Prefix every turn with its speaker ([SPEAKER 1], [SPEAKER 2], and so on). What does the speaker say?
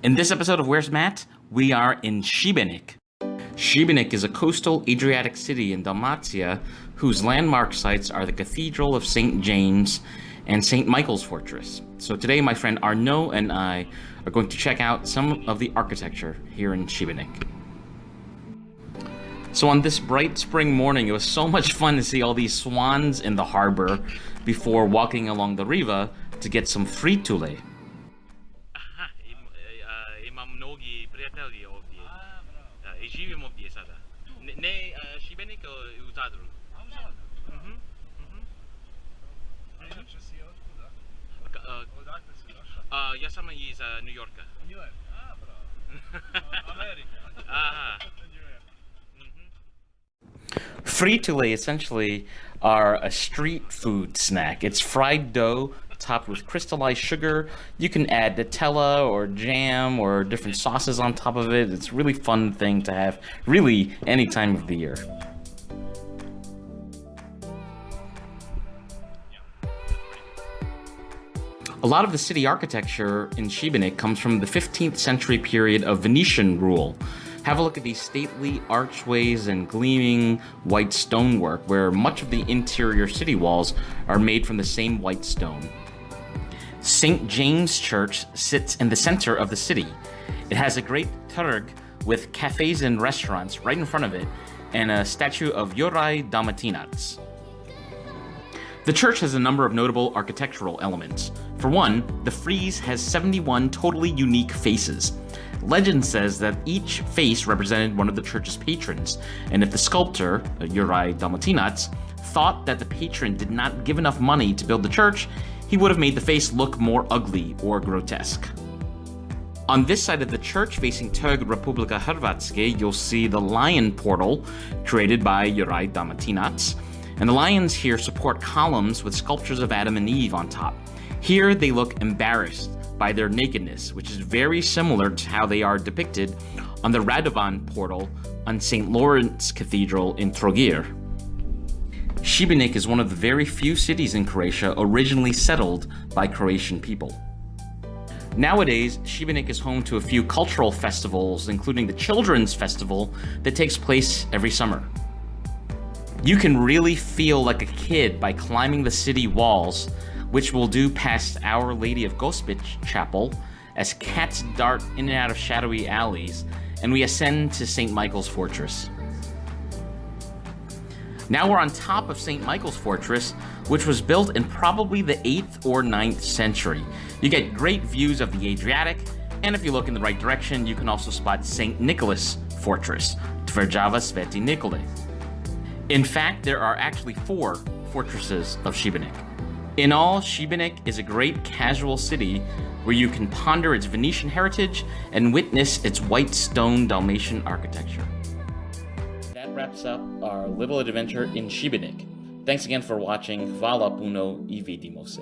[SPEAKER 1] In this episode of Where's Matt, we are in Šibenik. Šibenik is a coastal Adriatic city in Dalmatia whose landmark sites are the Cathedral of St. James and St. Michael's Fortress. So today my friend Arnaud and I are going to check out some of the architecture here in Šibenik. So on this bright spring morning, it was so much fun to see all these swans in the harbor before walking along the riva to get some fritule.
[SPEAKER 2] Imam mnogi prijatelji ovdje. I živim ovdje sada. Ne Šibenik, u Zadru. A u Zadru? Inače si otkuda? Odakle si došao? Ja sam iz New Yorka. New York? Bravo. Amerika. Aha.
[SPEAKER 1] Fritule essentially are a street food snack. It's fried dough topped with crystallized sugar. You can add Nutella or jam or different sauces on top of it. It's a really fun thing to have really any time of the year. A lot of the city architecture in Šibenik comes from the 15th century period of Venetian rule. Have a look at these stately archways and gleaming white stonework where much of the interior city walls are made from the same white stone. St. James Church sits in the center of the city. It has a great turg with cafes and restaurants right in front of it and a statue of Juraj Dalmatinac. The church has a number of notable architectural elements. For one, the frieze has 71 totally unique faces. Legend says that each face represented one of the church's patrons, and if the sculptor, Juraj Dalmatinac, thought that the patron did not give enough money to build the church, he would have made the face look more ugly or grotesque. On this side of the church, facing Trg Republika Hrvatske, you'll see the lion portal created by Juraj Dalmatinac, and the lions here support columns with sculptures of Adam and Eve on top. Here they look embarrassed by their nakedness, which is very similar to how they are depicted on the Radovan portal on St. Lawrence Cathedral in Trogir. Šibenik is one of the very few cities in Croatia originally settled by Croatian people. Nowadays, Šibenik is home to a few cultural festivals, including the Children's Festival that takes place every summer. You can really feel like a kid by climbing the city walls, which we'll do past Our Lady of Gospic Chapel, as cats dart in and out of shadowy alleys, and we ascend to St. Michael's Fortress. Now we're on top of St. Michael's Fortress, which was built in probably the 8th or 9th century. You get great views of the Adriatic, and if you look in the right direction, you can also spot St. Nicholas Fortress, Tvrđava Sveti Nikole. In fact, there are actually 4 fortresses of Šibenik. In all, Šibenik is a great casual city where you can ponder its Venetian heritage and witness its white stone Dalmatian architecture. That wraps up our little adventure in Šibenik. Thanks again for watching. Hvala puno I vidimo se.